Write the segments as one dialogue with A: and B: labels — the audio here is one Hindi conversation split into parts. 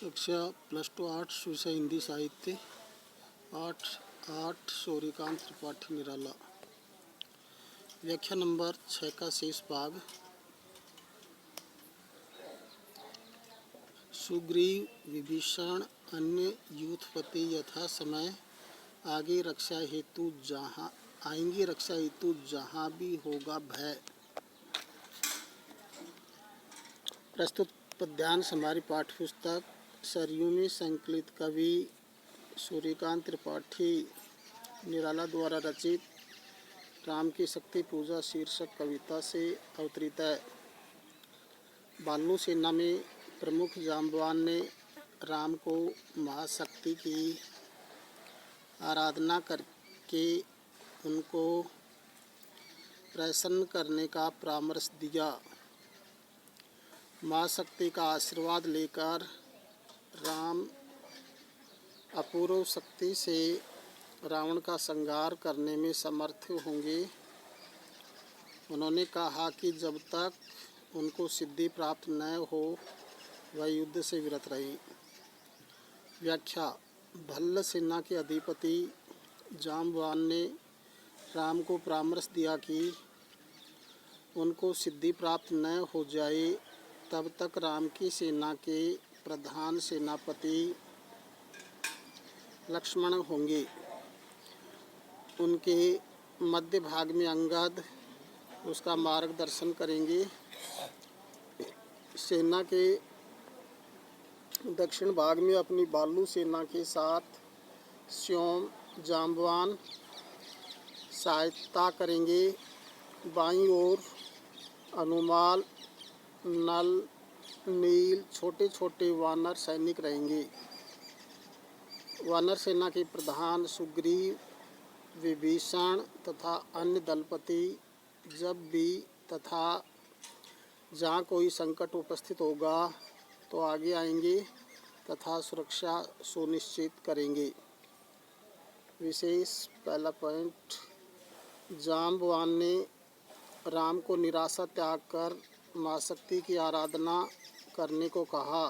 A: कक्षा +2 आर्ट्स विषय हिंदी साहित्य आठ सूर्यकांत त्रिपाठी निराला। व्याख्या नंबर 6 का शेष भाग। सुग्रीव विभीषण अन्य यूथपति यथा समय आएंगी रक्षा हेतु जहाँ भी होगा भय। प्रस्तुत पद्यांश हमारी पाठ्यपुस्तक सरयू में संकलित कवि सूर्यकांत त्रिपाठी निराला द्वारा रचित राम की शक्ति पूजा शीर्षक कविता से अवतरित है। भालू सेना में प्रमुख जांबवान ने राम को महाशक्ति की आराधना करके उनको प्रसन्न करने का परामर्श दिया। माँ शक्ति का आशीर्वाद लेकर राम अपूर्व शक्ति से रावण का संहार करने में समर्थ होंगे। उन्होंने कहा कि जब तक उनको सिद्धि प्राप्त न हो वह युद्ध से विरत रहे। व्याख्या। भल्ल सेना के अधिपति जांबवान ने राम को परामर्श दिया कि उनको सिद्धि प्राप्त न हो जाए तब तक राम की सेना के प्रधान सेनापति लक्ष्मण होंगे। उनके मध्य भाग में अंगद उसका मार्गदर्शन करेंगे। सेना के दक्षिण भाग में अपनी भालू सेना के साथ श्योम जांबवान सहायता करेंगे। बाईं ओर अनुमाल नल नील छोटे छोटे वानर सैनिक रहेंगे। वानर सेना के प्रधान सुग्रीव विभीषण तथा अन्य दलपति जब भी तथा जहाँ कोई संकट उपस्थित होगा तो आगे आएंगे तथा सुरक्षा सुनिश्चित करेंगे। विशेष पहला पॉइंट, जांबवान ने राम को निराशा त्याग कर माँ शक्ति की आराधना करने को कहा।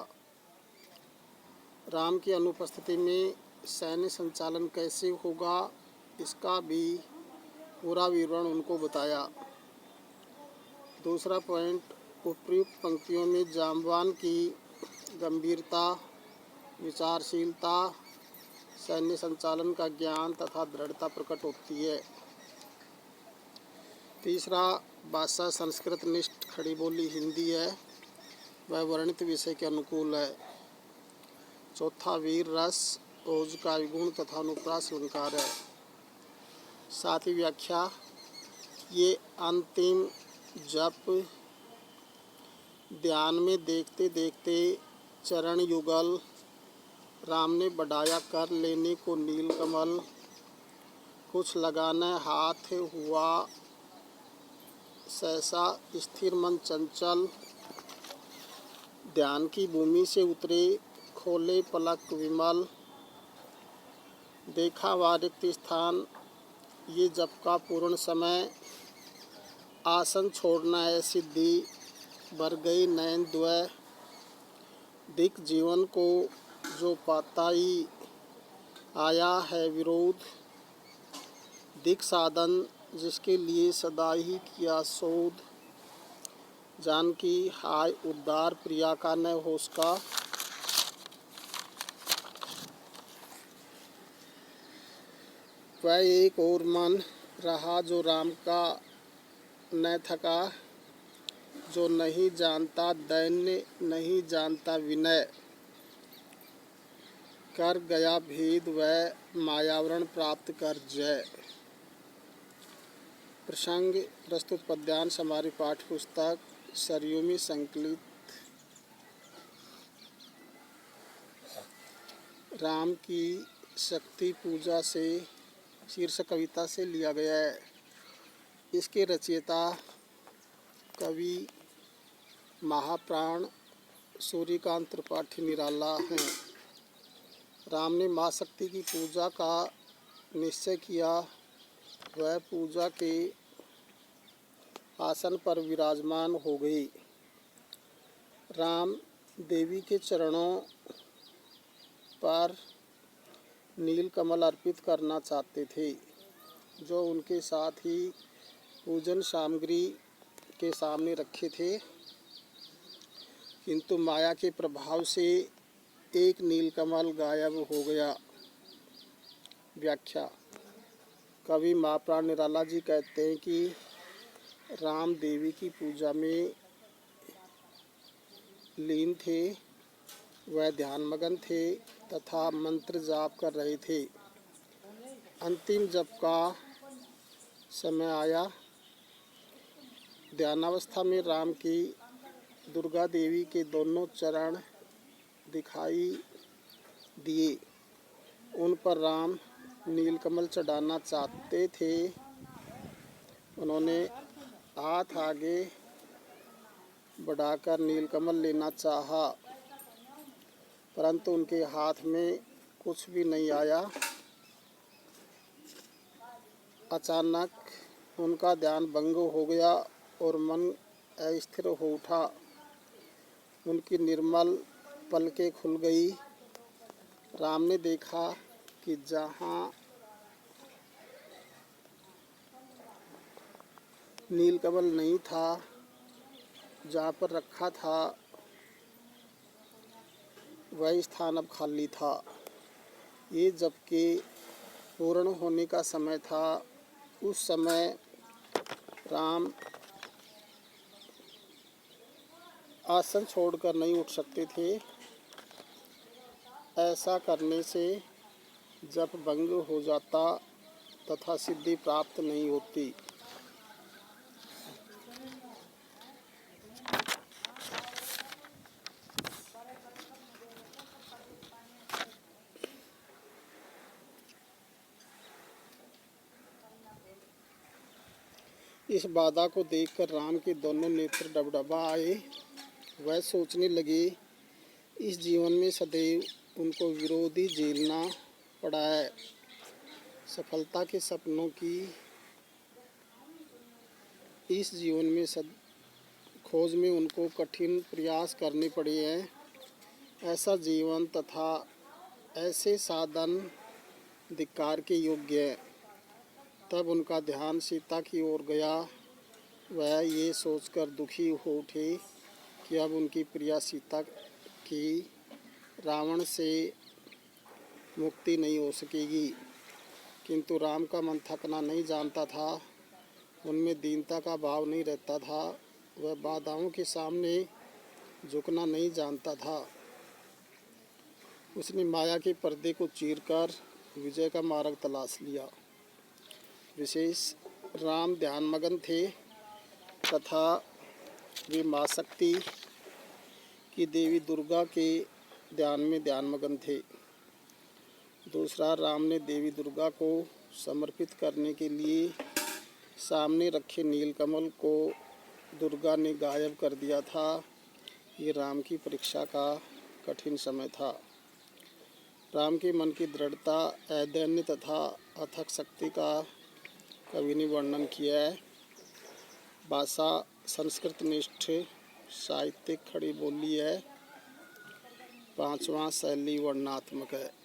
A: राम की अनुपस्थिति में सैन्य संचालन कैसे होगा इसका भी पूरा विवरण उनको बताया। दूसरा पॉइंट, उपयुक्त पंक्तियों में जांबवान की गंभीरता, विचारशीलता, सैन्य संचालन का ज्ञान तथा दृढ़ता प्रकट होती है। तीसरा, भाषा संस्कृत निष्ठ खड़ी बोली हिंदी है, वह वर्णित विषय के अनुकूल है। चौथा, वीर रस ओज का गुण तथा अनुप्रास अलंकार है। सातवीं व्याख्या, ये अंतिम जप ध्यान में देखते देखते चरण युगल राम ने बढ़ाया कर लेने को नीलकमल, कुछ लगाना हाथ हुआ सहसा स्थिर मन चंचल, ध्यान की भूमि से उतरे खोले पलक विमल, देखा वह रिक्त स्थान ये जप का पूर्ण समय, आसन छोड़ना है सिद्धि भर गई नयन द्वय, दिक जीवन को जो पाता ही आया है विरोध, दिक साधन जिसके लिए सदा ही किया शोध, जानकी हाय उद्धार प्रिया का न होश का, वह एक और मन रहा जो राम का न थका, जो नहीं जानता दैन्य नहीं जानता विनय, कर गया भेद वह मायावरण प्राप्त कर जय। प्रसंग। प्रस्तुत पद्यांश हमारी पाठ्यपुस्तक सरयू में संकलित राम की शक्ति पूजा से शीर्षक कविता से लिया गया है। इसके रचयिता कवि महाप्राण सूर्यकांत त्रिपाठी निराला हैं। राम ने माँ शक्ति की पूजा का निश्चय किया। वह पूजा के आसन पर विराजमान हो गई। राम देवी के चरणों पर नीलकमल अर्पित करना चाहते थे, जो उनके साथ ही पूजन सामग्री के सामने रखे थे, किंतु माया के प्रभाव से एक नीलकमल गायब हो गया। व्याख्या। कवि महाप्राण निराला जी कहते हैं कि राम देवी की पूजा में लीन थे, वह ध्यानमग्न थे तथा मंत्र जाप कर रहे थे। अंतिम जप का समय आया। ध्यानावस्था में राम की दुर्गा देवी के दोनों चरण दिखाई दिए। उन पर राम नीलकमल चढ़ाना चाहते थे। उन्होंने हाथ आगे बढ़ाकर नीलकमल लेना चाहा, परंतु उनके हाथ में कुछ भी नहीं आया। अचानक उनका ध्यान भंग हो गया और मन अस्थिर हो उठा। उनकी निर्मल पलकें खुल गई। राम ने देखा कि जहाँ नीलकमल नहीं था, जहाँ पर रखा था वह स्थान अब खाली था। ये जबकि पूर्ण होने का समय था। उस समय राम आसन छोड़कर नहीं उठ सकते थे। ऐसा करने से जप भंग हो जाता तथा सिद्धि प्राप्त नहीं होती। इस बाधा को देखकर राम के दोनों नेत्र डबडबा आए। वह सोचने लगे, इस जीवन में सदैव उनको विरोधी झेलना पड़ा है। सफलता के सपनों की इस जीवन में खोज में उनको कठिन प्रयास करने पड़े हैं। ऐसा जीवन तथा ऐसे साधन धिक्कार के योग्य है। तब उनका ध्यान सीता की ओर गया। वह ये सोचकर दुखी हो उठे कि अब उनकी प्रिया सीता की रावण से मुक्ति नहीं हो सकेगी। किंतु राम का मन थकना नहीं जानता था। उनमें दीनता का भाव नहीं रहता था। वह बाधाओं के सामने झुकना नहीं जानता था। उसने माया के पर्दे को चीरकर विजय का मार्ग तलाश लिया। विशेष राम ध्यानमग्न थे तथा वे माँ शक्ति की देवी दुर्गा के ध्यान में ध्यानमग्न थे। दूसरा, राम ने देवी दुर्गा को समर्पित करने के लिए सामने रखे नीलकमल को दुर्गा ने गायब कर दिया था। ये राम की परीक्षा का कठिन समय था। राम के मन की दृढ़ता, ऐदैन्य तथा अथक शक्ति का कवि ने वर्णन किया है। भाषा संस्कृत निष्ठ साहित्यिक खड़ी बोली है। 5वां शैली वर्णनात्मक है।